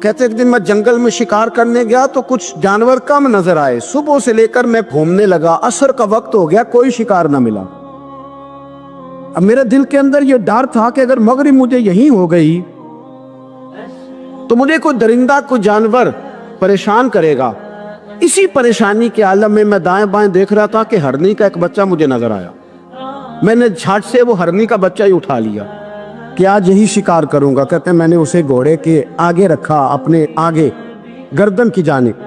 کہتے ایک دن میں جنگل میں شکار کرنے گیا تو کچھ جانور کم نظر آئے، صبح سے لے کر میں گھومنے لگا، عصر کا وقت ہو گیا، کوئی شکار نہ ملا۔ اب میرے دل کے اندر یہ ڈر تھا کہ اگر مغرب مجھے یہیں ہو گئی تو مجھے کوئی درندہ کوئی جانور پریشان کرے گا۔ اسی پریشانی کے عالم میں میں دائیں بائیں دیکھ رہا تھا کہ ہرنی کا ایک بچہ مجھے نظر آیا۔ میں نے جھٹ سے وہ ہرنی کا بچہ ہی اٹھا لیا کہ آج یہی شکار کروں گا۔ کہتے ہیں میں نے اسے گھوڑے کے آگے رکھا، اپنے آگے گردن کی جانب،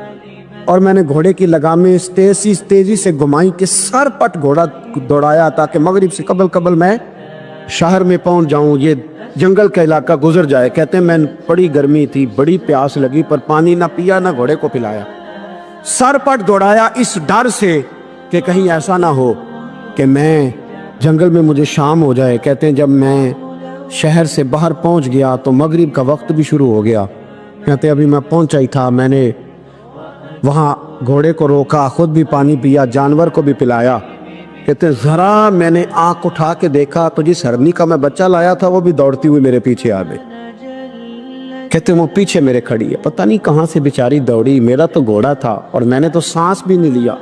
اور میں نے گھوڑے کی لگامیں تیزی سے گھمائی کہ سر پٹ گھوڑا دوڑایا تاکہ مغرب سے قبل میں شہر میں پہنچ جاؤں، یہ جنگل کا علاقہ گزر جائے۔ کہتے ہیں میں بڑی گرمی تھی، بڑی پیاس لگی، پر پانی نہ پیا نہ گھوڑے کو پلایا، سر پٹ دوڑایا اس ڈر سے کہ کہیں ایسا نہ ہو کہ میں جنگل میں مجھے شام ہو جائے۔ کہتے ہیں جب میں شہر سے باہر پہنچ گیا تو مغرب کا وقت بھی شروع ہو گیا۔ کہتے ہیں ابھی میں پہنچا ہی تھا، میں نے وہاں گھوڑے کو روکا، خود بھی پانی پیا، جانور کو بھی پلایا۔ کہتے ہیں ذرا میں نے آنکھ اٹھا کے دیکھا تو جس ہرنی کا میں بچہ لایا تھا وہ بھی دوڑتی ہوئی میرے پیچھے آ گئی۔ کہتے ہیں وہ پیچھے میرے کھڑی ہے، پتہ نہیں کہاں سے بیچاری دوڑی، میرا تو گھوڑا تھا اور میں نے تو سانس بھی نہیں لیا۔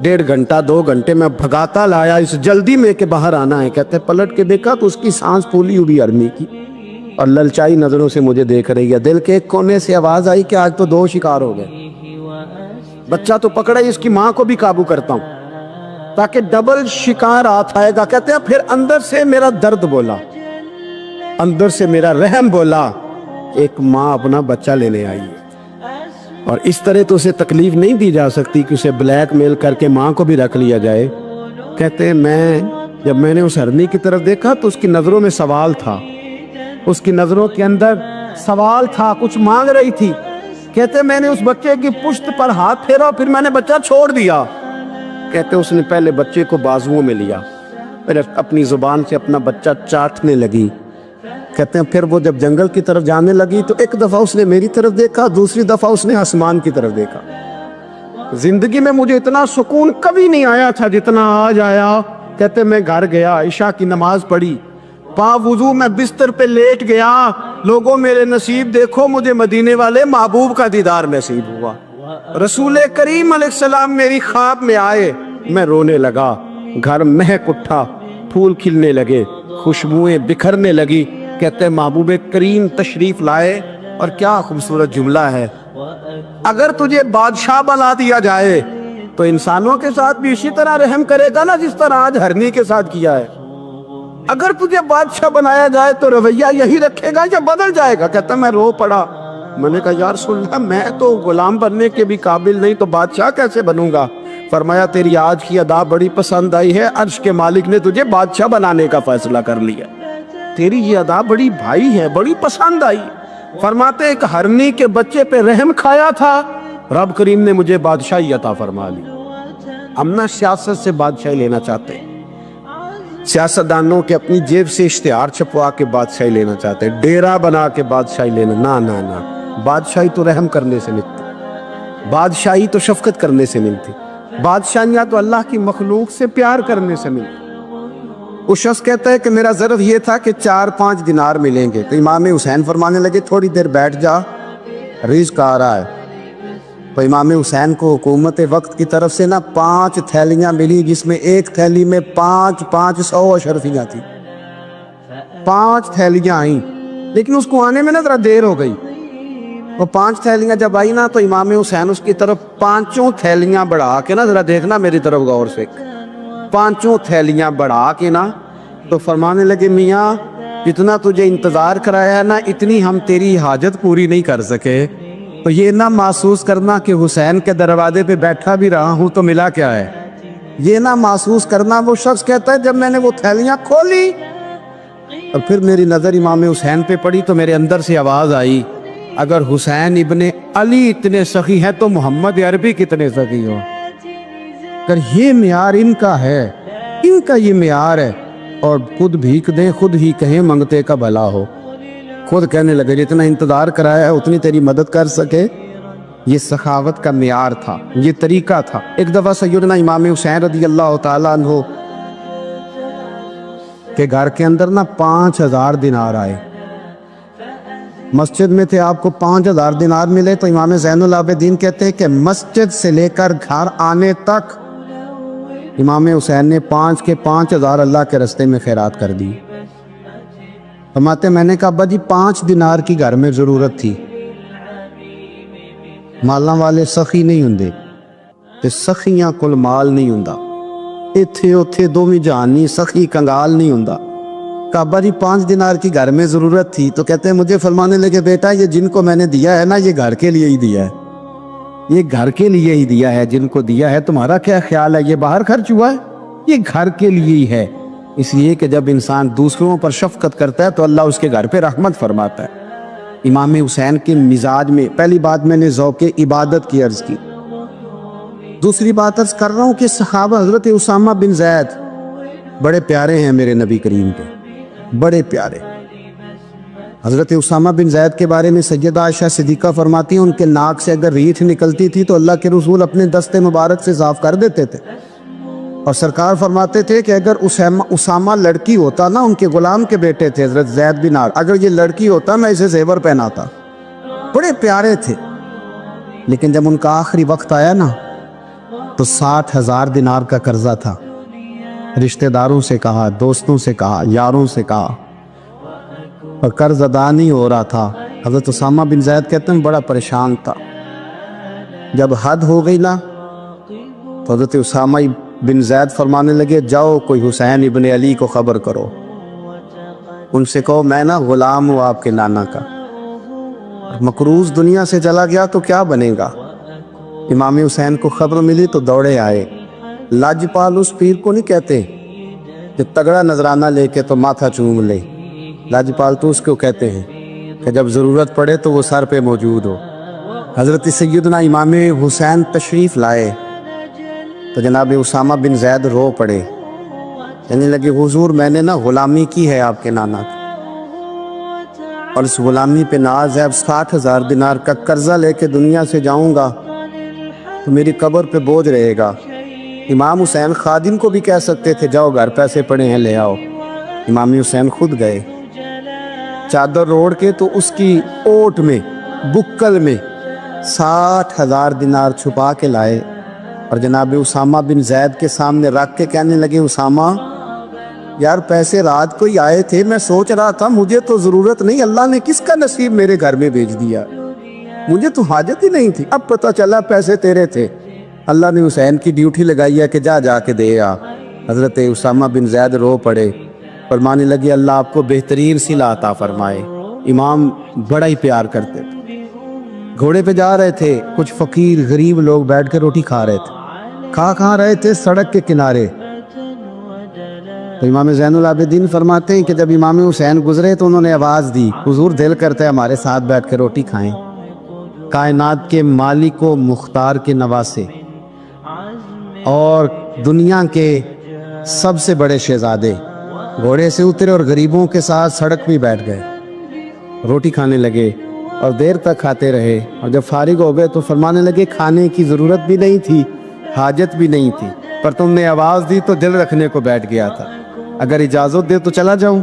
1.5 گھنٹہ 2 گھنٹے میں بھگاتا لایا اس جلدی میں کہ باہر آنا ہے۔ کہتے ہیں پلٹ کے دیکھا تو اس کی سانس پھولی ہوئی ہرنی کی اور للچائی نظروں سے مجھے دیکھ رہی ہے۔ دل کے ایک کونے سے آواز آئی کہ آج تو 2 شکار ہو گئے۔ بچہ تو پکڑا ہی، اس کی ماں کو بھی قابو کرتا ہوں تاکہ ڈبل شکار ہاتھ آئے گا۔ کہتے ہیں پھر اندر سے میرا درد بولا، اندر سے میرا رحم بولا، ایک ماں اپنا بچہ لینے آئی ہے اور اس طرح تو اسے تکلیف نہیں دی جا سکتی کہ اسے بلیک میل کر کے ماں کو بھی رکھ لیا جائے۔ کہتے ہیں جب میں نے اس ہرنی کی طرف دیکھا تو اس کی نظروں میں سوال تھا، اس کی نظروں کے اندر سوال تھا، کچھ مانگ رہی تھی۔ کہتے ہیں میں نے اس بچے کی پشت پر ہاتھ پھیرا، پھر میں نے بچہ چھوڑ دیا۔ کہتے ہیں اس نے پہلے بچے کو بازوؤں میں لیا، پھر اپنی زبان سے اپنا بچہ چاٹنے لگی۔ کہتے ہیں پھر وہ جب جنگل کی طرف جانے لگی تو ایک دفعہ اس نے میری طرف دیکھا، دوسری دفعہ اس نے آسمان کی طرف دیکھا۔ زندگی میں مجھے اتنا سکون کبھی نہیں آیا تھا جتنا آج آیا۔ کہتے ہیں میں گھر گیا، عشاء کی نماز پڑھی، پا وضو میں بستر پہ لیٹ گیا۔ لوگوں میرے نصیب دیکھو، مجھے مدینے والے محبوب کا دیدار نصیب ہوا۔ رسول کریم علیہ السلام میری خواب میں آئے، میں رونے لگا، گھر مہک اٹھا، پھول کھلنے لگے، خوشبوئیں بکھرنے لگی۔ کہتے ہیں محبوب کریم تشریف لائے اور کیا خوبصورت جملہ ہے، اگر تجھے بادشاہ بنا دیا جائے تو انسانوں کے ساتھ بھی اسی طرح رحم کرے گا نا جس طرح آج ہرنی کے ساتھ کیا ہے۔ اگر تجھے بادشاہ بنایا جائے تو رویہ یہی رکھے گا یا بدل جائے گا؟ کہتا میں رو پڑا، میں نے کہا یا رسول اللہ میں تو غلام بننے کے بھی قابل نہیں، تو بادشاہ کیسے بنوں گا؟ فرمایا تیری آج کی ادا بڑی پسند آئی ہے، عرش کے مالک نے تجھے بادشاہ بنانے کا فیصلہ کر لیا، تیری یہ ادا بڑی بھائی ہے، بڑی پسند آئی۔ فرماتے ایک ہرنی کے بچے پہ رحم کھایا تھا، رب کریم نے مجھے بادشاہی عطا فرما لی۔ ہم نہ سیاست سے بادشاہی لینا چاہتے، سیاستدانوں کے اپنی جیب سے اشتہار چھپوا کے بادشاہی لینا چاہتے، ڈیرا بنا کے بادشاہی لینا، نہ بادشاہی تو رحم کرنے سے ملتی، بادشاہی تو شفقت کرنے سے ملتی، بادشاہیاں تو اللہ کی مخلوق سے پیار کرنے سے ملتی۔ وہ شخص کہتا ہے کہ میرا ظرف یہ تھا کہ 4-5 دینار ملیں گے، تو امام حسین فرمانے لگے تھوڑی دیر بیٹھ جا، رزق آ رہا ہے۔ تو امام حسین کو حکومت وقت کی طرف سے 5 تھیلیاں ملی، جس میں ایک تھیلی میں 500 اشرفیاں تھیں، 5 تھیلیاں آئیں، لیکن اس کو آنے میں ذرا دیر ہو گئی۔ وہ 5 تھیلیاں جب آئی تو امام حسین اس کی طرف 5 تھیلیاں بڑھا کے ذرا دیکھنا میری طرف غور سے، 5 تھیلیاں بڑھا کے تو فرمانے لگے میاں جتنا تجھے انتظار کرایا ہے اتنی ہم تیری حاجت پوری نہیں کر سکے، تو یہ نہ محسوس کرنا کہ حسین کے دروازے پہ بیٹھا بھی رہا ہوں تو ملا کیا ہے، یہ نہ محسوس کرنا۔ وہ شخص کہتا ہے جب میں نے وہ تھیلیاں کھولی اور پھر میری نظر امام حسین پہ پڑی تو میرے اندر سے آواز آئی اگر حسین ابن علی اتنے سخی ہیں تو محمد عربی کتنے سخی ہو۔ اگر یہ معیار ان کا ہے، ان کا یہ معیار ہے، اور خود بھیک دیں خود ہی کہیں منگتے کا بھلا ہو، خود کہنے لگے جتنا انتظار کرایا ہے اتنی تیری مدد کر سکے۔ یہ سخاوت کا معیار تھا، یہ طریقہ تھا۔ ایک دفعہ سیدنا امام حسین رضی اللہ تعالیٰ عنہ کے گھر کے اندر 5000 دینار آئے، مسجد میں تھے، آپ کو 5000 دینار ملے تو امام زین العابدین کہتے ہیں کہ مسجد سے لے کر گھر آنے تک امام حسین نے 5 کے 5000 اللہ کے راستے میں خیرات کر دی۔ فرماتے میں نے کہا ابا جی 5 دینار کی گھر میں ضرورت تھی، مالاں والے سخی نہیں ہوندے تے سخیاں کل مال نہیں ہوندا، ایتھے اوتھے دوویں جہان نہیں، سخی کنگال نہیں ہوندا۔ کہا ابا جی 5 دینار کی گھر میں ضرورت تھی، تو کہتے ہیں مجھے فرمانے لگے بیٹا یہ جن کو میں نے دیا ہے نا یہ گھر کے لیے ہی دیا ہے، یہ گھر کے لیے ہی دیا ہے، جن کو دیا ہے تمہارا کیا خیال ہے یہ باہر خرچ ہوا ہے؟ یہ گھر کے لیے ہی ہے۔ اس لیے کہ جب انسان دوسروں پر شفقت کرتا ہے تو اللہ اس کے گھر پہ رحمت فرماتا ہے۔ امام حسین کے مزاج میں پہلی بات میں نے ذوق عبادت کی عرض کی، دوسری بات عرض کر رہا ہوں کہ صحابہ حضرت اسامہ بن زید بڑے پیارے ہیں میرے نبی کریم کے، بڑے پیارے۔ حضرت اسامہ بن زید کے بارے میں سیدہ عائشہ صدیقہ فرماتی ہیں ان کے ناک سے اگر ریٹھ نکلتی تھی تو اللہ کے رسول اپنے دست مبارک سے صاف کر دیتے تھے، اور سرکار فرماتے تھے کہ اگر اسامہ لڑکی ہوتا نا، ان کے غلام کے بیٹے تھے حضرت زید بن عامر، اگر یہ لڑکی ہوتا میں اسے زیور پہناتا۔ بڑے پیارے تھے، لیکن جب ان کا آخری وقت آیا نا تو 60,000 دینار کا قرضہ تھا، رشتہ داروں سے کہا، دوستوں سے کہا، یاروں سے کہا، اور قرض ادا نہیں ہو رہا تھا۔ حضرت اسامہ بن زید کہتے ہیں بڑا پریشان تھا۔ جب حد ہو گئی نا تو حضرت اسامہ بن زید فرمانے لگے جاؤ کوئی حسین ابن علی کو خبر کرو، ان سے کہو میں نا غلام ہوں آپ کے نانا کا، مقروض دنیا سے چلا گیا تو کیا بنے گا۔ امام حسین کو خبر ملی تو دوڑے آئے۔ لاجپال اس پیر کو نہیں کہتے کہ تگڑا نذرانہ لے کے تو ماتھا چوم لے، لاجپال تو اس کو کہتے ہیں کہ جب ضرورت پڑے تو وہ سر پہ موجود ہو۔ حضرت سیدنا امام حسین تشریف لائے تو جناب اسامہ بن زید رو پڑے، کہنے لگے حضور میں نے نا غلامی کی ہے آپ کے نانا کی، اور اس غلامی پہ ناز ہے، اب 60,000 دینار کا قرضہ لے کے دنیا سے جاؤں گا تو میری قبر پہ بوجھ رہے گا۔ امام حسین خادم کو بھی کہہ سکتے تھے جاؤ گھر پیسے پڑے ہیں لے آؤ، امام حسین خود گئے، چادر روڑ کے تو اس کی اوٹ میں بکل میں 60,000 دینار چھپا کے لائے، اور جناب اسامہ بن زید کے سامنے رکھ کے کہنے لگے اسامہ یار پیسے رات کو ہی آئے تھے، میں سوچ رہا تھا مجھے تو ضرورت نہیں، اللہ نے کس کا نصیب میرے گھر میں بھیج دیا، مجھے تو حاجت ہی نہیں تھی، اب پتہ چلا پیسے تیرے تھے، اللہ نے حسین کی ڈیوٹی لگائی ہے کہ جا کے دے آ۔ حضرت اسامہ بن زید رو پڑے، فرمانے لگے اللہ آپ کو بہترین صلہ عطا فرمائے۔ امام بڑا ہی پیار کرتے تھے، گھوڑے پہ جا رہے تھے، کچھ فقیر غریب لوگ بیٹھ کے روٹی کھا رہے تھے، کھا رہے تھے سڑک کے کنارے، تو امام زین العابدین فرماتے ہیں کہ جب امام حسین گزرے تو انہوں نے آواز دی حضور دل کرتا ہے ہمارے ساتھ بیٹھ کے روٹی کھائیں۔ کائنات کے مالک و مختار کے نواسے اور دنیا کے سب سے بڑے شہزادے گھوڑے سے اترے اور غریبوں کے ساتھ سڑک پہ بیٹھ گئے، روٹی کھانے لگے اور دیر تک کھاتے رہے، اور جب فارغ ہو گئے تو فرمانے لگے کھانے کی ضرورت بھی نہیں تھی، حاجت بھی نہیں تھی، پر تم نے آواز دی تو دل رکھنے کو بیٹھ گیا تھا، اگر اجازت دے تو چلا جاؤں۔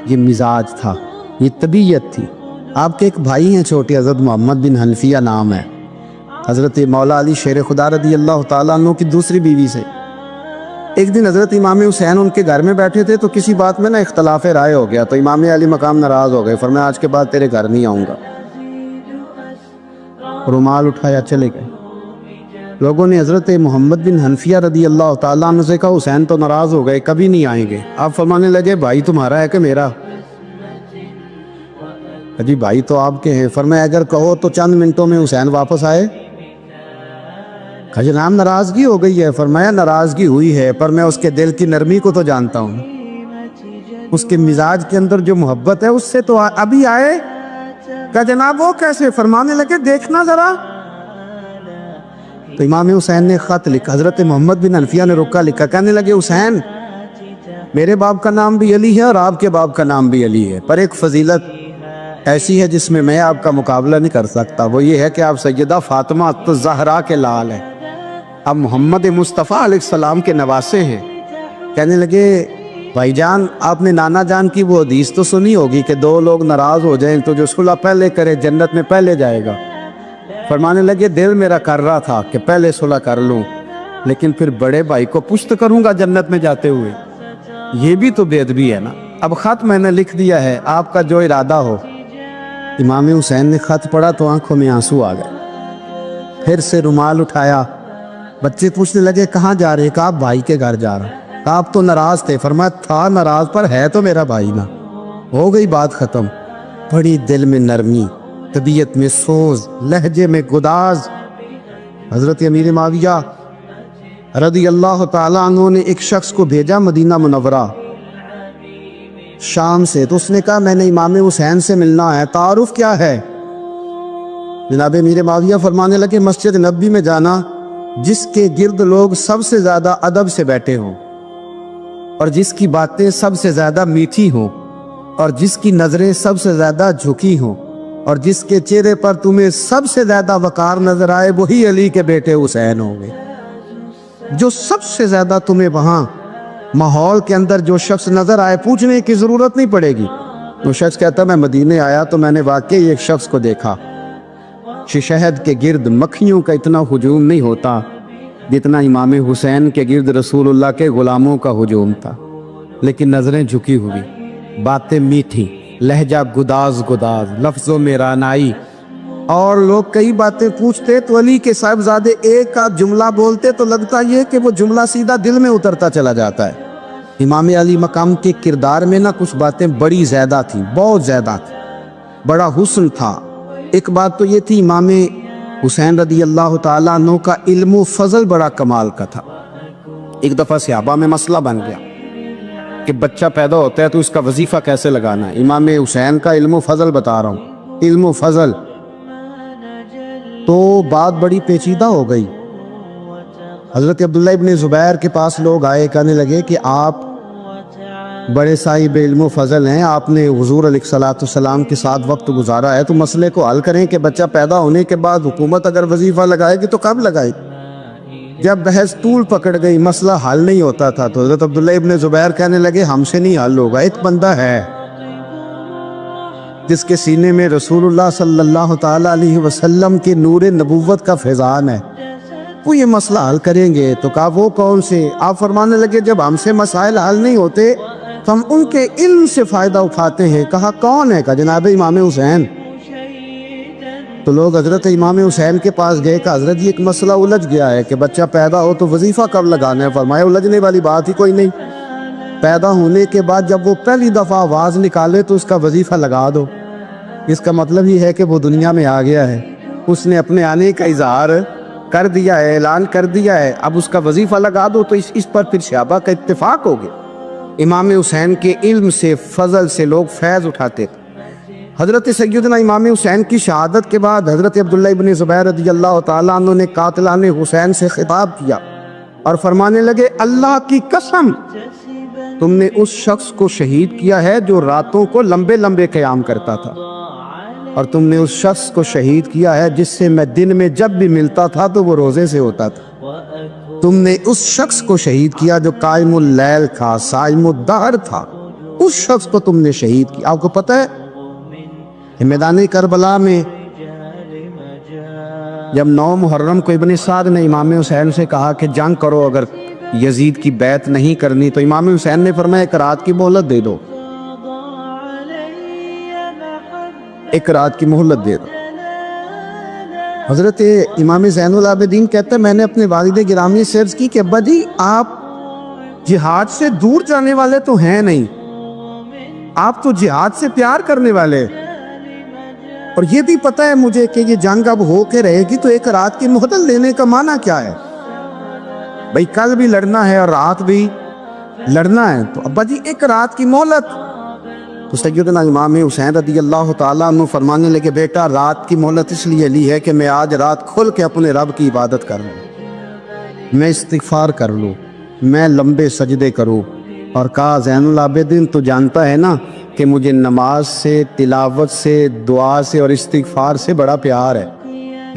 یہ مزاج تھا، یہ طبیعت تھی۔ آپ کے ایک بھائی ہیں چھوٹے، حضرت محمد بن حنفیہ نام ہے، حضرت مولا علی شیر خدا رضی اللہ تعالیٰ عنہ کی دوسری بیوی سے۔ ایک دن حضرت امام حسین ان کے گھر میں بیٹھے تھے تو کسی بات میں نا اختلاف رائے ہو گیا، تو امام علی مقام ناراض ہو گئے، فرمایا آج کے بعد تیرے گھر نہیں آؤں گا، رومال اٹھایا چلے گئے۔ لوگوں نے حضرت محمد بن حنفیہ رضی اللہ تعالیٰ عنہ سے کہا حسین تو ناراض ہو گئے، کبھی نہیں آئیں گے۔ آپ فرمانے لگے بھائی تمہارا ہے کہ میرا؟ جی بھائی تو آپ کے ہیں۔ فرمایا اگر کہو تو چند منٹوں میں حسین واپس آئے۔ جناب ناراضگی ہو گئی ہے۔ فرمایا ناراضگی ہوئی ہے پر میں اس کے دل کی نرمی کو تو جانتا ہوں، اس کے مزاج کے اندر جو محبت ہے اس سے تو ابھی آئے۔ کہا جناب وہ کیسے؟ فرمانے لگے دیکھنا ذرا۔ تو امام حسین نے خط لکھا، حضرت محمد بن حنفیہ نے رکا لکھا، کہنے لگے حسین میرے باپ کا نام بھی علی ہے اور آپ کے باپ کا نام بھی علی ہے، پر ایک فضیلت ایسی ہے جس میں آپ کا مقابلہ نہیں کر سکتا، وہ یہ ہے کہ آپ سیدہ فاطمہ الزہرا کے لال ہیں، آپ محمد مصطفیٰ علیہ السلام کے نواسے ہیں۔ کہنے لگے بھائی جان آپ نے نانا جان کی وہ حدیث تو سنی ہوگی کہ دو لوگ ناراض ہو جائیں تو جو صلح پہلے کرے جنت میں پہلے جائے گا۔ فرمانے لگے دل میرا کر رہا تھا کہ پہلے صلح کر لوں، لیکن پھر بڑے بھائی کو پشت کروں گا جنت میں جاتے ہوئے، یہ بھی تو بے ادبی ہے نا۔ اب خط میں نے لکھ دیا ہے، آپ کا جو ارادہ ہو۔ امام حسین نے خط پڑھا تو آنکھوں میں آنسو آ گئے، پھر سے رومال اٹھایا۔ بچے پوچھنے لگے کہاں جا رہے؟ کہا بھائی کے گھر جا رہا۔ کہا آپ تو ناراض تھے؟ فرمایا تھا ناراض، پر ہے تو میرا بھائی نا۔ ہو گئی بات ختم۔ بڑی دل میں نرمی، طبیعت میں سوز، لہجے میں گداز۔ حضرت امیر معاویہ رضی اللہ تعالیٰ عنہ نے ایک شخص کو بھیجا مدینہ منورہ شام سے، تو اس نے کہا میں نے امام حسین سے ملنا ہے، تعارف کیا ہے؟ جناب امیر معاویہ فرمانے لگے مسجد نبوی میں جانا جس کے گرد لوگ سب سے زیادہ ادب سے بیٹھے ہوں، اور جس کی باتیں سب سے زیادہ میٹھی ہوں، اور جس کی نظریں سب سے زیادہ جھکی ہوں، اور جس کے چہرے پر تمہیں سب سے زیادہ وقار نظر آئے، وہی علی کے بیٹے حسین ہوں گے۔ جو سب سے زیادہ تمہیں وہاں ماحول کے اندر جو شخص نظر آئے، پوچھنے کی ضرورت نہیں پڑے گی۔ وہ شخص کہتا میں مدینے آیا تو میں نے واقعی ایک شخص کو دیکھا، شہد کے گرد مکھیوں کا اتنا ہجوم نہیں ہوتا جتنا امام حسین کے گرد رسول اللہ کے غلاموں کا ہجوم تھا، لیکن نظریں جھکی ہوئی، باتیں میٹھی، لہجہ گداز گداز، لفظوں میں رانائی، اور لوگ کئی باتیں پوچھتے تو علی کے صاحبزادے ایک کا جملہ بولتے تو لگتا یہ کہ وہ جملہ سیدھا دل میں اترتا چلا جاتا ہے۔ امام علی مقام کے کردار میں نہ کچھ باتیں بڑی زیادہ تھیں، بہت زیادہ تھیں، بڑا حسن تھا۔ ایک بات تو یہ تھی امام حسین رضی اللہ تعالیٰ عنہ کا علم و فضل بڑا کمال کا تھا۔ ایک دفعہ صحابہ میں مسئلہ بن گیا کہ بچہ پیدا ہوتا ہے تو اس کا وظیفہ کیسے لگانا ہے۔ امام حسین کا علم و فضل بتا رہا ہوں، علم و فضل، تو بات بڑی پیچیدہ ہو گئی۔ حضرت عبداللہ ابن زبیر کے پاس لوگ آئے، کہنے لگے کہ آپ بڑے صاحب علم و فضل ہیں، آپ نے حضور علیہ الصلوۃ والسلام کے ساتھ وقت گزارا ہے، تو مسئلے کو حل کریں کہ بچہ پیدا ہونے کے بعد حکومت اگر وظیفہ لگائے گی تو کب لگائے گی؟ جب بحث طول پکڑ گئی، مسئلہ حل نہیں ہوتا تھا، تو حضرت عبداللہ ابن زبیر کہنے لگے ہم سے نہیں حل ہوگا، ایک بندہ ہے جس کے سینے میں رسول اللہ صلی اللہ تعالیٰ علیہ وسلم کے نور نبوت کا فیضان ہے، وہ یہ مسئلہ حل کریں گے۔ تو کہا وہ کون سے؟ آپ فرمانے لگے جب ہم سے مسائل حل نہیں ہوتے تو ہم ان کے علم سے فائدہ اٹھاتے ہیں۔ کہا کون ہے؟ کہا جناب امام حسین۔ تو لوگ حضرت امام حسین کے پاس گئے، کہ حضرت یہ ایک مسئلہ الجھ گیا ہے کہ بچہ پیدا ہو تو وظیفہ کب لگانا ہے؟ فرمایا الجھنے والی بات ہی کوئی نہیں، پیدا ہونے کے بعد جب وہ پہلی دفعہ آواز نکالے تو اس کا وظیفہ لگا دو۔ اس کا مطلب یہ ہے کہ وہ دنیا میں آ گیا ہے، اس نے اپنے آنے کا اظہار کر دیا ہے، اعلان کر دیا ہے، اب اس کا وظیفہ لگا دو۔ تو اس پر پھر صحابہ کا اتفاق ہو گیا۔ امام حسین کے علم سے، فضل سے لوگ فیض اٹھاتے تھے۔ حضرت سیدنا امام حسین کی شہادت کے بعد حضرت عبداللہ ابن زبیر رضی اللہ تعالیٰ عنہ نے قاتلان حسین سے خطاب کیا اور فرمانے لگے اللہ کی قسم تم نے اس شخص کو شہید کیا ہے جو راتوں کو لمبے لمبے قیام کرتا تھا، اور تم نے اس شخص کو شہید کیا ہے جس سے میں دن میں جب بھی ملتا تھا تو وہ روزے سے ہوتا تھا۔ تم نے اس شخص کو شہید کیا جو قائم اللیل تھا، صائم الدہر تھا، اس شخص کو تم نے شہید کیا۔ آپ کو پتہ ہے کہ میدان کربلا میں جب 9 محرم کو ابن سعد نے امام حسین سے کہا کہ جنگ کرو اگر یزید کی بیعت نہیں کرنی، تو امام حسین نے فرمایا ایک رات کی مہلت دے دو، ایک رات کی مہلت دے دو۔ حضرت امام زین العابدین کہتے ہیں میں نے اپنے والد گرامی سے عرض کی کہ ابا جی آپ جہاد سے دور جانے والے تو ہیں نہیں، آپ تو جہاد سے پیار کرنے والے، اور یہ بھی پتہ ہے مجھے کہ یہ جنگ اب ہو کے رہے گی، تو ایک رات کی مہلت لینے کا معنی کیا ہے؟ بھئی کل بھی لڑنا ہے اور رات بھی لڑنا ہے، تو ابا جی ایک رات کی مہلت۔ تو سیدنا امام حسین رضی اللہ تعالیٰ عنہ فرمانے لگے بیٹا رات کی مہلت اس لیے لی ہے کہ میں آج رات کھل کے اپنے رب کی عبادت کر لوں، میں استغفار کر لوں، میں لمبے سجدے کروں۔ اور کہا زین العابدین تو جانتا ہے نا کہ مجھے نماز سے، تلاوت سے، دعا سے اور استغفار سے بڑا پیار ہے،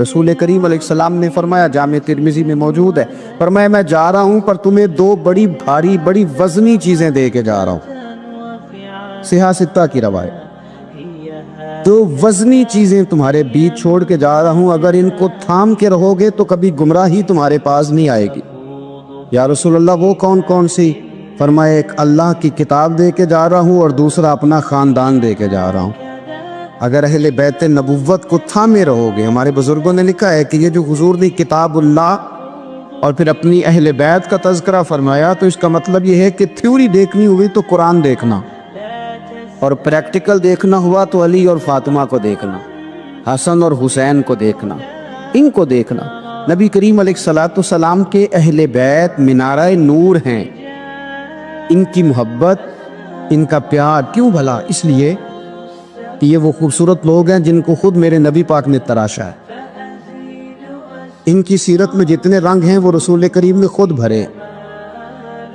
رسول کریم علیہ السلام نے فرمایا، جامع ترمذی میں موجود ہے، فرمایا میں جا رہا ہوں پر تمہیں دو بڑی بھاری بڑی وزنی چیزیں دے کے جا رہا ہوں، صحیح ستہ کی روایت، دو وزنی چیزیں تمہارے بیچ چھوڑ کے جا رہا ہوں، اگر ان کو تھام کے رہو گے تو کبھی گمراہی تمہارے پاس نہیں آئے گی۔ یا رسول اللہ وہ کون کون سی؟ فرمایا ایک اللہ کی کتاب دے کے جا رہا ہوں اور دوسرا اپنا خاندان دے کے جا رہا ہوں۔ اگر اہل بیت نبوت کو تھامے رہو گے، ہمارے بزرگوں نے لکھا ہے کہ یہ جو حضور نے کتاب اللہ اور پھر اپنی اہل بیت کا تذکرہ فرمایا تو اس کا مطلب یہ ہے کہ تھیوری دیکھنی ہوئی تو قرآن دیکھنا، اور پریکٹیکل دیکھنا ہوا تو علی اور فاطمہ کو دیکھنا، حسن اور حسین کو دیکھنا، ان کو دیکھنا۔ نبی کریم علیہ السلام کے اہل بیت منارہ نور ہیں، ان کی محبت، ان کا پیار کیوں بھلا؟ اس لیے کہ یہ وہ خوبصورت لوگ ہیں جن کو خود میرے نبی پاک نے تراشا ہے۔ ان کی سیرت میں جتنے رنگ ہیں وہ رسول کریم نے خود بھرے،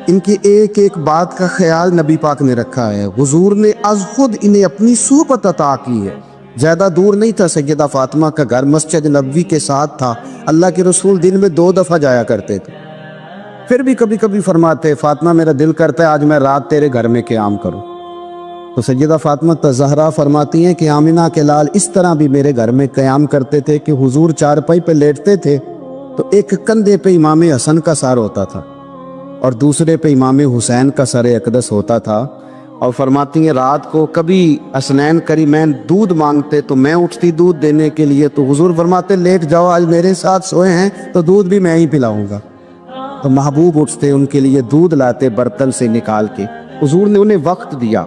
ان کی ایک ایک بات کا خیال نبی پاک نے رکھا ہے، حضور نے از خود انہیں اپنی صحبت عطا کی ہے۔ زیادہ دور نہیں تھا سیدہ فاطمہ کا گھر، مسجد نبوی کے ساتھ تھا، اللہ کے رسول دن میں 2 دفعہ جایا کرتے تھے۔ پھر بھی کبھی کبھی فرماتے، فاطمہ میرا دل کرتا ہے آج میں رات تیرے گھر میں قیام کروں، تو سیدہ فاطمہ زہرا فرماتی ہیں کہ آمنہ کے لال اس طرح بھی میرے گھر میں قیام کرتے تھے کہ حضور چارپائی پہ لیٹتے تھے تو ایک کندھے پہ امام حسن کا سر ہوتا تھا اور دوسرے پہ امام حسین کا سر اقدس ہوتا تھا، اور فرماتی ہیں رات کو کبھی حسنین کریمین دودھ مانگتے تو میں اٹھتی دودھ دینے کے لیے، تو حضور فرماتے لیٹ جاؤ آج میرے ساتھ سوئے ہیں تو دودھ بھی میں ہی پلاؤں گا، تو محبوب اٹھتے ان کے لیے دودھ لاتے برتن سے نکال کے، حضور نے انہیں وقت دیا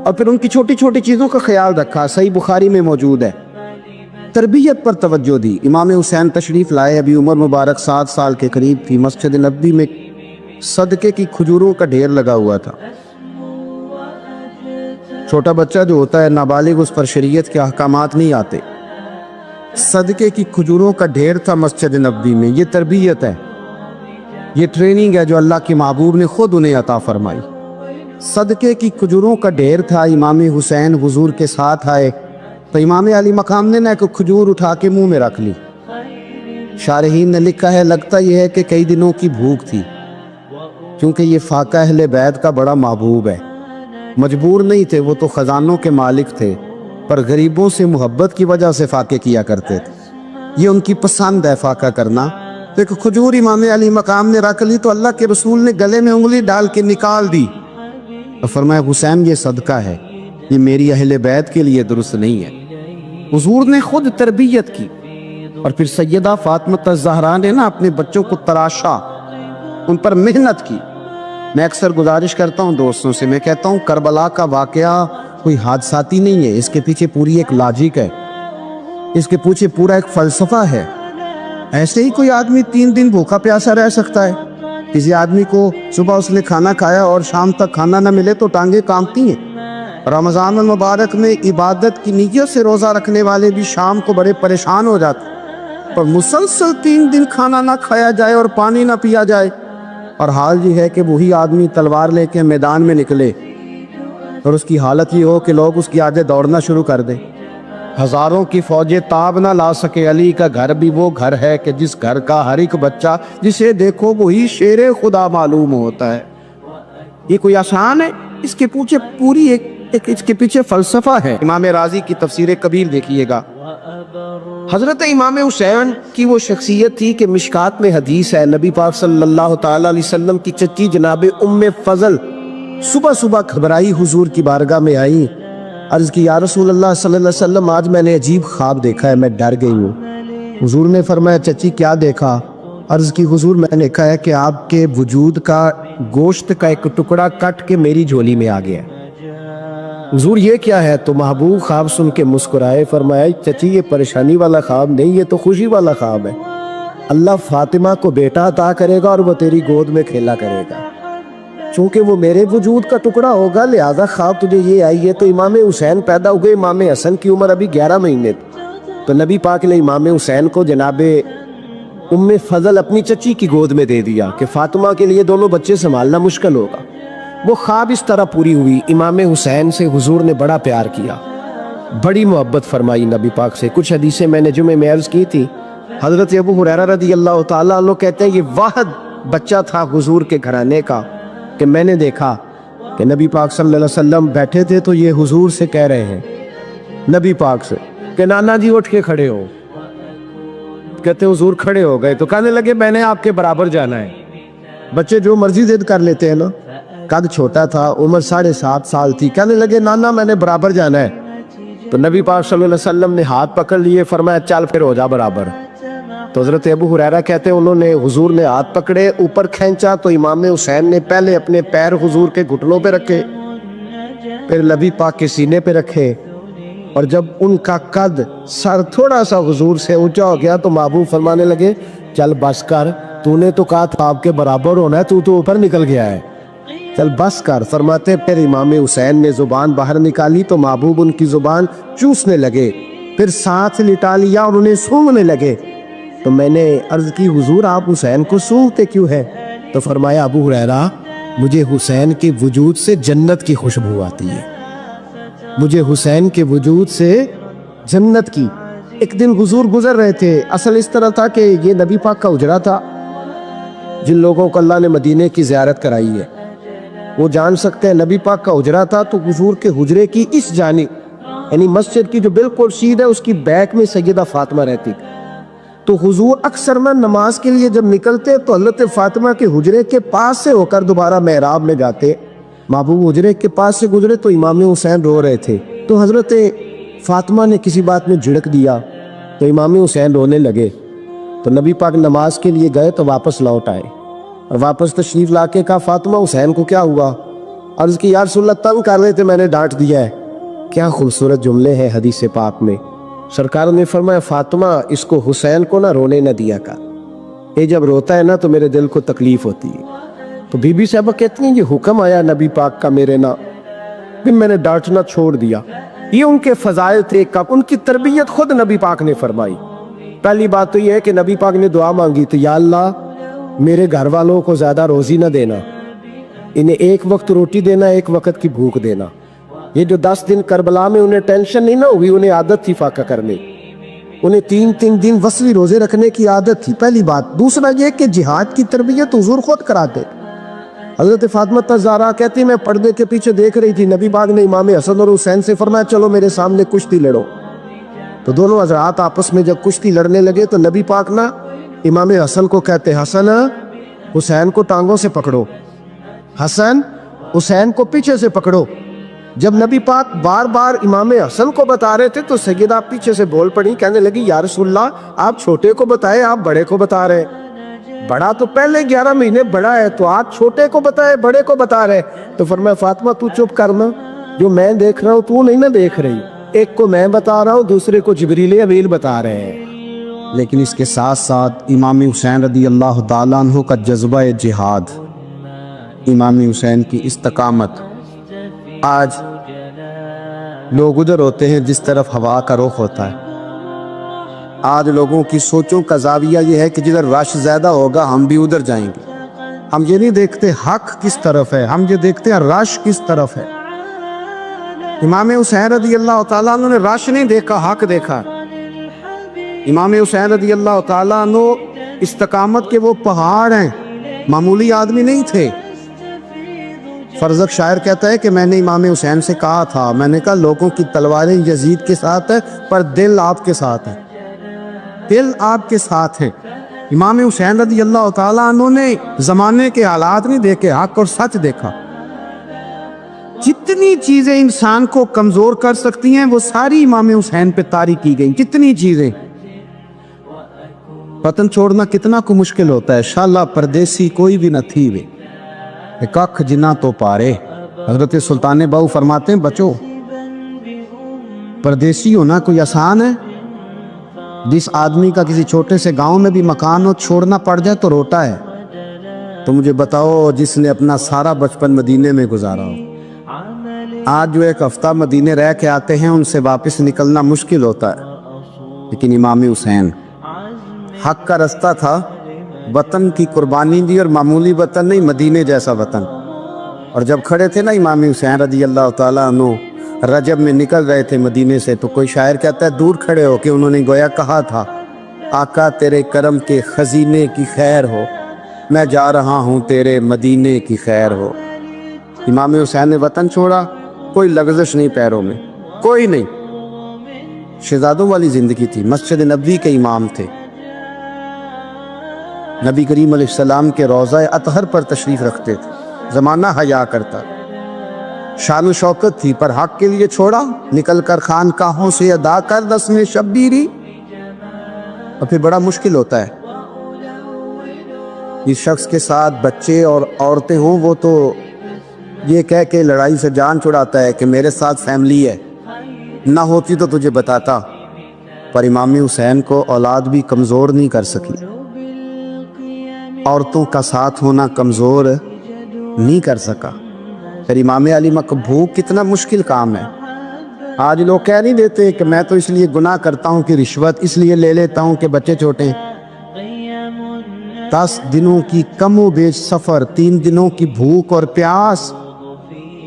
اور پھر ان کی چھوٹی چھوٹی چیزوں کا خیال رکھا۔ صحیح بخاری میں موجود ہے، تربیت پر توجہ دی۔ امام حسین تشریف لائے، ابھی عمر مبارک 7 سال کے قریب تھی، مسجد نبوی میں صدقے کی کھجوروں کا ڈھیر لگا ہوا تھا۔ چھوٹا بچہ جو ہوتا ہے نابالغ، اس پر شریعت کے احکامات نہیں آتے، صدقے کی کھجوروں کا ڈھیر تھا مسجد نبوی میں۔ یہ تربیت ہے، یہ ٹریننگ ہے جو اللہ کے محبوب نے خود انہیں عطا فرمائی۔ صدقے کی کھجوروں کا ڈھیر تھا، امام حسین حضور کے ساتھ آئے تو امام علی مقام نے نہ ایک کھجور اٹھا کے منہ میں رکھ لی۔ شارحین نے لکھا ہے لگتا یہ ہے کہ کئی دنوں کی بھوک تھی، کیونکہ یہ فاقہ اہل بیت کا بڑا محبوب ہے، مجبور نہیں تھے، وہ تو خزانوں کے مالک تھے، پر غریبوں سے محبت کی وجہ سے فاقے کیا کرتے تھے، یہ ان کی پسند ہے فاقہ کرنا۔ تو ایک کھجور امام علی مقام نے رکھ لی تو اللہ کے رسول نے گلے میں انگلی ڈال کے نکال دی اور فرمایا حسین یہ صدقہ ہے، یہ میری اہل بیت کے لیے درست نہیں ہے۔ حضور نے خود تربیت کی، اور پھر سیدہ فاطمہ الزہرا نے نا اپنے بچوں کو تراشا، ان پر محنت کی۔ میں اکثر گزارش کرتا ہوں دوستوں سے، میں کہتا ہوں کربلا کا واقعہ کوئی حادثاتی نہیں ہے، اس کے پیچھے پوری ایک لاجک ہے، اس کے پیچھے پورا ایک فلسفہ ہے۔ ایسے ہی کوئی آدمی 3 دن بھوکا پیاسا رہ سکتا ہے؟ کسی آدمی کو صبح اس نے کھانا کھایا اور شام تک کھانا نہ ملے تو ٹانگیں کانپتی ہیں۔ رمضان المبارک میں عبادت کی نیت سے روزہ رکھنے والے بھی شام کو بڑے پریشان ہو جاتے ہیں، پر مسلسل 3 دن کھانا نہ کھایا جائے اور پانی نہ پیا جائے، اور حال یہ ہے کہ وہی آدمی تلوار لے کے میدان میں نکلے اور اس کی حالت یہ ہو کہ لوگ اس کی آگے دوڑنا شروع کر دیں، ہزاروں کی فوجیں تاب نہ لا سکے۔ علی کا گھر بھی وہ گھر ہے کہ جس گھر کا ہر ایک بچہ جسے دیکھو وہی شیر خدا معلوم ہوتا ہے۔ یہ کوئی آسان ہے؟ اس کے پیچھے پوری اس کے پیچھے فلسفہ ہے۔ امام راضی کی تفسیر کبیر دیکھیے گا، حضرت امام حسین کی وہ شخصیت تھی کہ مشکات میں حدیث ہے، نبی پاک صلی اللہ تعالی علیہ وسلم کی چچی جناب ام فضل صبح صبح گھبرائی حضور کی بارگاہ میں آئی، عرض کی یا رسول اللہ صلی اللہ علیہ وسلم آج میں نے عجیب خواب دیکھا ہے، میں ڈر گئی ہوں۔ حضور نے فرمایا چچی کیا دیکھا؟ عرض کی حضور میں نے کہا ہے کہ آپ کے وجود کا گوشت کا ایک ٹکڑا کٹ کے میری جھولی میں آ گیا۔ حضور یہ کیا ہے؟ تو محبوب خواب سن کے مسکرائے، فرمایا چچی یہ پریشانی والا خواب نہیں، یہ تو خوشی والا خواب ہے، اللہ فاطمہ کو بیٹا عطا کرے گا اور وہ تیری گود میں کھیلا کرے گا، چونکہ وہ میرے وجود کا ٹکڑا ہوگا لہذا خواب تجھے یہ آئی ہے۔ تو امام حسین پیدا ہوئے، امام حسن کی عمر ابھی 11 مہینے تھی، تو نبی پاک نے امام حسین کو جناب ام فضل اپنی چچی کی گود میں دے دیا کہ فاطمہ کے لیے دونوں بچے سنبھالنا مشکل ہوگا۔ وہ خواب اس طرح پوری ہوئی۔ امام حسین سے حضور نے بڑا پیار کیا، بڑی محبت فرمائی نبی پاک سے۔ کچھ حدیثیں میں نے جمعے میں عرض کی تھی حضرت ابو ہریرہ رضی اللہ تعالیٰ عنہ کہتے ہیں یہ واحد بچہ تھا حضور کے گھرانے کا کہ میں نے دیکھا کہ نبی پاک صلی اللہ علیہ وسلم بیٹھے تھے تو یہ حضور سے کہہ رہے ہیں، نبی پاک سے کہ نانا جی اٹھ کے کھڑے ہو. کہتے حضور کھڑے ہو گئے تو کہنے لگے میں نے آپ کے برابر جانا ہے. بچے جو مرضی ضد کر لیتے ہیں نا. قد چھوٹا تھا، عمر 7.5 سال تھی. کہنے لگے نانا میں نے برابر جانا ہے. تو نبی پاک صلی اللہ علیہ وسلم نے ہاتھ پکڑ لیے، فرمایا چل پھر ہو جا برابر. تو حضرت ابو ہریرہ کہتے ہیں انہوں نے حضور نے ہاتھ پکڑے، اوپر کھینچا تو امام حسین نے پہلے اپنے پیر حضور کے گھٹنوں پہ رکھے، پھر نبی پاک کے سینے پہ رکھے، اور جب ان کا قد سر تھوڑا سا حضور سے اونچا ہو گیا تو محبوب فرمانے لگے چل بس کر، تو نے تو کہا تھا آپ کے برابر ہونا ہے، تو اوپر نکل گیا ہے، چل بس کر. فرماتے پھر امام حسین نے زبان باہر نکالی تو محبوب ان کی زبان چوسنے لگے، پھر ساتھ لٹا لیا اور انہیں سونگھنے لگے. تو میں نے عرض کی حضور آپ حسین کو سونگھتے کیوں ہے؟ تو فرمایا ابو ہریرہ مجھے حسین کے وجود سے جنت کی خوشبو آتی ہے، مجھے حسین کے وجود سے جنت کی. ایک دن حضور گزر رہے تھے، اصل اس طرح تھا کہ یہ نبی پاک کا حجرہ تھا. جن لوگوں کو اللہ نے مدینے کی زیارت کرائی ہے وہ جان سکتے ہیں نبی پاک کا حجرہ تھا. تو حضور کے حجرے کی اس جانب یعنی مسجد کی جو بالکل سیدھ ہے اس کی بیک میں سیدہ فاطمہ رہتی. تو حضور اکثر میں نماز کے لیے جب نکلتے تو حضرت فاطمہ کے حجرے کے پاس سے ہو کر دوبارہ محراب میں جاتے. محبوب حجرے کے پاس سے گزرے تو امام حسین رو رہے تھے، تو حضرت فاطمہ نے کسی بات میں جھڑک دیا تو امام حسین رونے لگے. تو نبی پاک نماز کے لیے گئے تو واپس لوٹ آئے اور واپس تشریف لا کے کہا فاطمہ حسین کو کیا ہوا؟ عرض کی یا رسول اللہ تنگ کر رہے تھے میں نے ڈانٹ دیا ہے. کیا خوبصورت جملے ہیں حدیث پاک میں. سرکار نے فرمایا فاطمہ اس کو حسین کو نہ رونے نہ دیا کر، یہ جب روتا ہے نا تو میرے دل کو تکلیف ہوتی ہے. تو بی بی صاحبہ کہتی ہیں یہ حکم آیا نبی پاک کا میرے نا، پھر میں نے ڈانٹنا چھوڑ دیا. یہ ان کے فضائل تھے، ان کی تربیت خود نبی پاک نے فرمائی. پہلی بات تو یہ ہے کہ نبی پاک نے دعا مانگی تو یا اللہ میرے گھر والوں کو زیادہ روزی نہ دینا، انہیں ایک وقت روٹی دینا، ایک وقت کی بھوک دینا. یہ جو 10 دن کربلا میں انہیں ٹینشن نہیں نہ ہوئی، انہیں عادت تھی فاقہ کرنے، انہیں 3 دن وصلی روزے رکھنے کی عادت تھی. پہلی بات. دوسرا یہ کہ جہاد کی تربیت حضور خود کراتے. حضرت فاطمہ الزہرا کہتی میں پردے کے پیچھے دیکھ رہی تھی، نبی پاک نے امام حسن اور حسین سے فرمایا چلو میرے سامنے کشتی لڑو. تو دونوں حضرات آپس میں جب کشتی لڑنے لگے تو نبی پاک نا امام حسن کو کہتے حسن حسین کو ٹانگوں سے پکڑو، حسن حسین کو پیچھے سے پکڑو. جب نبی پاک بار بار امام حسن کو بتا رہے تھے تو سیدہ پیچھے سے بول پڑی، کہنے لگی یا رسول اللہ آپ چھوٹے کو بتائے آپ بڑے کو بتا رہے. بڑا تو پہلے 11 مہینے بڑا ہے تو آپ چھوٹے کو بتائے بڑے کو بتا رہے. تو فرمایا فاطمہ تو چپ کرنا، جو میں دیکھ رہا ہوں تو نہیں نہ دیکھ رہی، ایک کو میں بتا رہا ہوں دوسرے کو جبریل امین بتا رہے ہیں. لیکن اس کے ساتھ ساتھ امام حسین رضی اللہ تعالیٰ عنہ کا جذبہ جہاد، امام حسین کی استقامت. آج لوگ ادھر ہوتے ہیں جس طرف ہوا کا رخ ہوتا ہے. آج لوگوں کی سوچوں کا زاویہ یہ ہے کہ جدھر رش زیادہ ہوگا ہم بھی ادھر جائیں گے. ہم یہ نہیں دیکھتے حق کس طرف ہے، ہم یہ دیکھتے ہیں رش کس طرف ہے. امام حسین رضی اللہ تعالیٰ عنہ نے رش نہیں دیکھا، حق دیکھا. امام حسین رضی اللہ تعالیٰ عنہ استقامت کے وہ پہاڑ ہیں، معمولی آدمی نہیں تھے. فرزق شاعر کہتا ہے کہ میں نے امام حسین سے کہا تھا، میں نے کہا لوگوں کی تلواریں یزید کے ساتھ ہے پر دل آپ کے ساتھ ہے، دل آپ کے ساتھ ہے. امام حسین رضی اللہ تعالیٰ عنہ نے زمانے کے حالات نہیں دیکھے، حق اور سچ دیکھا. جتنی چیزیں انسان کو کمزور کر سکتی ہیں وہ ساری امام حسین پہ طاری کی گئی. جتنی چیزیں وطن چھوڑنا کتنا کو مشکل ہوتا ہے. شالا پردیسی کوئی بھی نہ تھی وے ککھ جنا تو پارے. حضرت سلطان باؤ فرماتے ہیں بچو پردیسی ہونا کوئی آسان ہے؟ جس آدمی کا کسی چھوٹے سے گاؤں میں بھی مکان ہو چھوڑنا پڑ جائے تو روتا ہے. تو مجھے بتاؤ جس نے اپنا سارا بچپن مدینے میں گزارا ہو، آج جو ایک ہفتہ مدینے رہ کے آتے ہیں ان سے واپس نکلنا مشکل ہوتا ہے. لیکن امام حسین حق کا رستہ تھا، وطن کی قربانی دی، اور معمولی وطن نہیں مدینے جیسا وطن. اور جب کھڑے تھے نا امام حسین رضی اللہ تعالیٰ عنہ رجب میں نکل رہے تھے مدینے سے، تو کوئی شاعر کہتا ہے دور کھڑے ہو کہ انہوں نے گویا کہا تھا آقا تیرے کرم کے خزینے کی خیر ہو، میں جا رہا ہوں تیرے مدینے کی خیر ہو۔ امام حسین نے وطن چھوڑا، کوئی لغزش نہیں پیروں میں، کوئی نہیں۔ شہزادوں والی زندگی تھی، مسجد نبوی کے امام تھے، نبی کریم علیہ السلام کے روضہ اطہر پر تشریف رکھتے تھے، زمانہ حیا کرتا، شان و شوکت تھی، پر حق کے لیے چھوڑا، نکل کر خانقاہوں سے ادا کر رسم شبیری، اور پھر بڑا مشکل ہوتا ہے۔ جس شخص کے ساتھ بچے اور عورتیں ہوں وہ تو یہ کہہ کے لڑائی سے جان چھڑاتا ہے کہ میرے ساتھ فیملی ہے، نہ ہوتی تو تجھے بتاتا، پر امام حسین کو اولاد بھی کمزور نہیں کر سکی، عورتوں کا ساتھ ہونا کمزور نہیں کر سکا۔ پھر امام علی مقبوق کتنا مشکل کام ہے۔ آج لوگ کہہ نہیں دیتے کہ میں تو اس لیے گناہ کرتا ہوں کہ رشوت اس لیے لے لیتا ہوں کہ بچے چھوٹے ہیں۔ 10 دنوں کی کم و بیش سفر، 3 دنوں کی بھوک اور پیاس،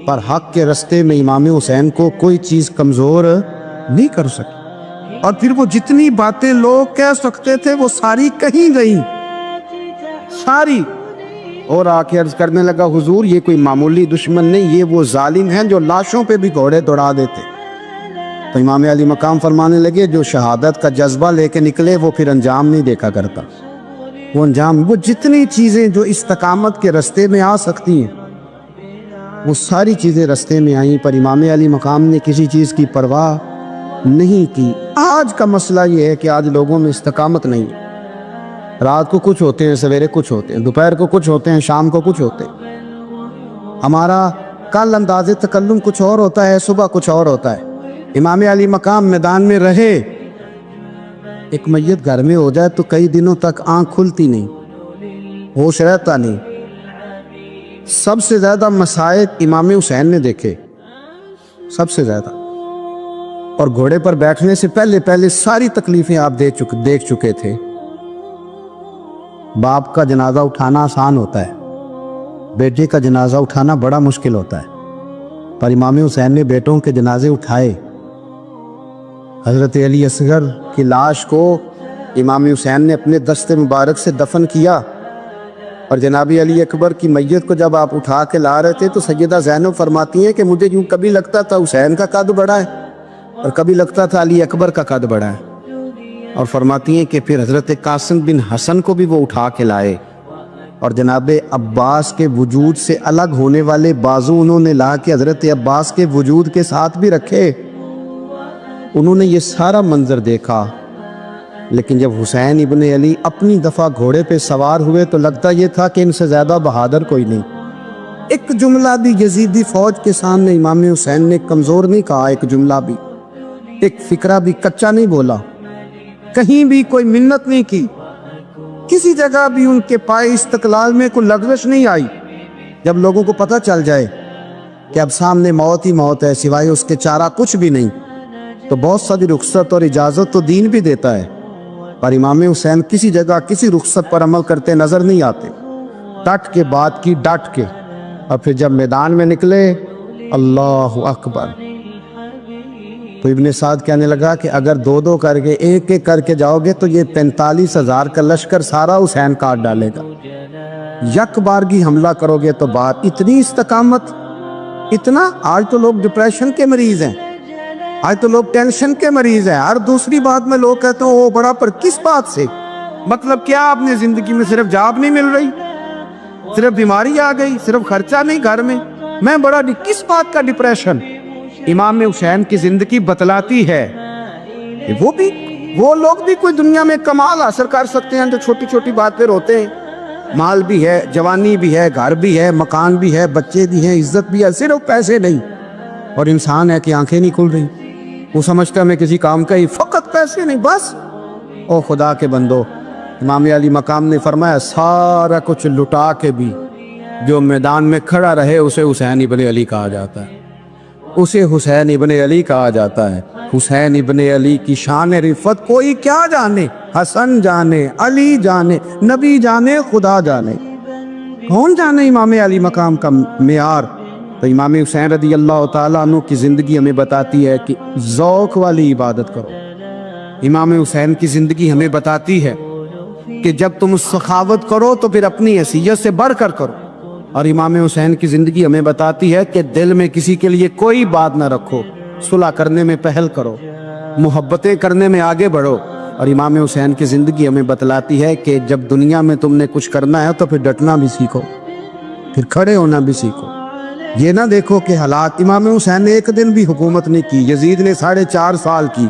پر حق کے رستے میں امام حسین کو کوئی چیز کمزور نہیں کر سکی۔ اور پھر وہ جتنی باتیں لوگ کہہ سکتے تھے وہ ساری کہیں گئی، ساری۔ اور آ کے عرض کرنے لگا حضور یہ کوئی معمولی دشمن نہیں، یہ وہ ظالم ہیں جو لاشوں پہ بھی گھوڑے دوڑا دیتے۔ تو امام علی مقام فرمانے لگے جو شہادت کا جذبہ لے کے نکلے وہ پھر انجام نہیں دیکھا کرتا، وہ انجام، وہ جتنی چیزیں جو استقامت کے رستے میں آ سکتی ہیں وہ ساری چیزیں رستے میں آئیں، پر امام علی مقام نے کسی چیز کی پرواہ نہیں کی۔ آج کا مسئلہ یہ ہے کہ آج لوگوں میں استقامت نہیں ہے، رات کو کچھ ہوتے ہیں، سویرے کچھ ہوتے ہیں، دوپہر کو کچھ ہوتے ہیں، شام کو کچھ ہوتے ہیں۔ ہمارا کل انداز تکلم کچھ اور ہوتا ہے، صبح کچھ اور ہوتا ہے۔ امام علی مقام میدان میں رہے، ایک میت گھر میں ہو جائے تو کئی دنوں تک آنکھ کھلتی نہیں، ہوش رہتا نہیں۔ سب سے زیادہ مسائل امام حسین نے دیکھے، سب سے زیادہ، اور گھوڑے پر بیٹھنے سے پہلے ساری تکلیفیں آپ دیکھ چکے تھے۔ باپ کا جنازہ اٹھانا آسان ہوتا ہے، بیٹے کا جنازہ اٹھانا بڑا مشکل ہوتا ہے، پر امام حسین نے بیٹوں کے جنازے اٹھائے۔ حضرت علی اصغر کی لاش کو امام حسین نے اپنے دست مبارک سے دفن کیا، اور جناب علی اکبر کی میت کو جب آپ اٹھا کے لا رہے تھے تو سیدہ زینب فرماتی ہیں کہ مجھے یوں کبھی لگتا تھا حسین کا قد بڑا ہے اور کبھی لگتا تھا علی اکبر کا قد بڑا ہے، اور فرماتی ہیں کہ پھر حضرت قاسم بن حسن کو بھی وہ اٹھا کے لائے، اور جناب عباس کے وجود سے الگ ہونے والے بازو انہوں نے لا کے حضرت عباس کے وجود کے ساتھ بھی رکھے۔ انہوں نے یہ سارا منظر دیکھا، لیکن جب حسین ابن علی اپنی دفعہ گھوڑے پہ سوار ہوئے تو لگتا یہ تھا کہ ان سے زیادہ بہادر کوئی نہیں۔ ایک جملہ بھی یزیدی فوج کے سامنے امام حسین نے کمزور نہیں کہا، ایک جملہ بھی، ایک فکرہ بھی کچا نہیں بولا، کہیں بھی کوئی منت نہیں کی، کسی جگہ بھی ان کے پائے استقلال میں کوئی لغزش نہیں آئی۔ جب لوگوں کو پتہ چل جائے کہ اب سامنے موت ہی موت ہے، سوائے اس کے چارہ کچھ بھی نہیں، تو بہت ساری رخصت اور اجازت تو دین بھی دیتا ہے، پر امام حسین کسی جگہ کسی رخصت پر عمل کرتے نظر نہیں آتے، ڈٹ کے بات کی، ڈٹ کے۔ اور پھر جب میدان میں نکلے، اللہ اکبر، تو ابن سعد کہنے لگا کہ اگر 2 کر کے ایک کر کے جاؤ گے تو یہ 45,000 کا لشکر سارا حسین کاٹ ڈالے گا، یک بارگی حملہ کرو گے تو بات۔ اتنی استقامت، اتنا۔ آج تو لوگ ڈپریشن کے مریض ہیں، آج تو لوگ ٹینشن کے مریض ہیں، ہر دوسری بات میں لوگ کہتے ہیں وہ بڑا، پر کس بات سے؟ مطلب کیا آپ نے زندگی میں صرف جاب نہیں مل رہی، صرف بیماری آ گئی، صرف خرچہ نہیں گھر میں بڑا، کس بات کا ڈپریشن؟ امام حسین کی زندگی بتلاتی ہے وہ لوگ بھی کوئی دنیا میں کمال حاصل کر سکتے ہیں جو چھوٹی چھوٹی بات پہ روتے ہیں۔ مال بھی ہے، جوانی بھی ہے، گھر بھی ہے، مکان بھی ہے، بچے بھی ہیں، عزت بھی ہے، صرف پیسے نہیں۔ اور انسان ہے کہ آنکھیں نہیں کھل رہی، وہ سمجھتا ہے میں کسی کام کا ہی، فقط پیسے نہیں بس۔ او خدا کے بندو، امام علی مقام نے فرمایا سارا کچھ لٹا کے بھی جو میدان میں کھڑا رہے اسے حسین ابن علی کہا جاتا ہے، اسے حسین ابن علی کہا جاتا ہے۔ حسین ابن علی کی شان رفت کوئی کیا جانے، حسن جانے، علی جانے، نبی جانے، خدا جانے، کون جانے امام علی مقام کا معیار۔ تو امام حسین رضی اللہ تعالیٰ عنہ کی زندگی ہمیں بتاتی ہے کہ ذوق والی عبادت کرو، امام حسین کی زندگی ہمیں بتاتی ہے کہ جب تم سخاوت کرو تو پھر اپنی حیثیت سے بڑھ کر کرو، اور امام حسین کی زندگی ہمیں بتاتی ہے کہ دل میں کسی کے لیے کوئی بات نہ رکھو، صلح کرنے میں پہل کرو، محبتیں کرنے میں آگے بڑھو۔ اور امام حسین کی زندگی ہمیں بتلاتی ہے کہ جب دنیا میں تم نے کچھ کرنا ہے تو پھر ڈٹنا بھی سیکھو، پھر کھڑے ہونا بھی سیکھو۔ یہ نہ دیکھو کہ حالات، امام حسین نے ایک دن بھی حکومت نہیں کی، یزید نے 4.5 سال کی،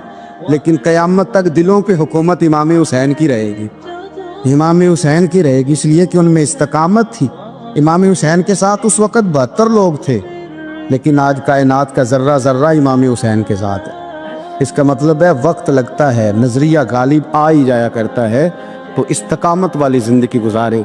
لیکن قیامت تک دلوں پہ حکومت امام حسین کی رہے گی، امام حسین کی رہے گی، اس لیے کہ ان میں استقامت تھی۔ امام حسین کے ساتھ اس وقت 72 لوگ تھے، لیکن آج کائنات کا ذرہ ذرہ امام حسین کے ساتھ ہے۔ اس کا مطلب ہے وقت لگتا ہے، نظریہ غالب آ ہی جایا کرتا ہے، تو استقامت والی زندگی گزارے۔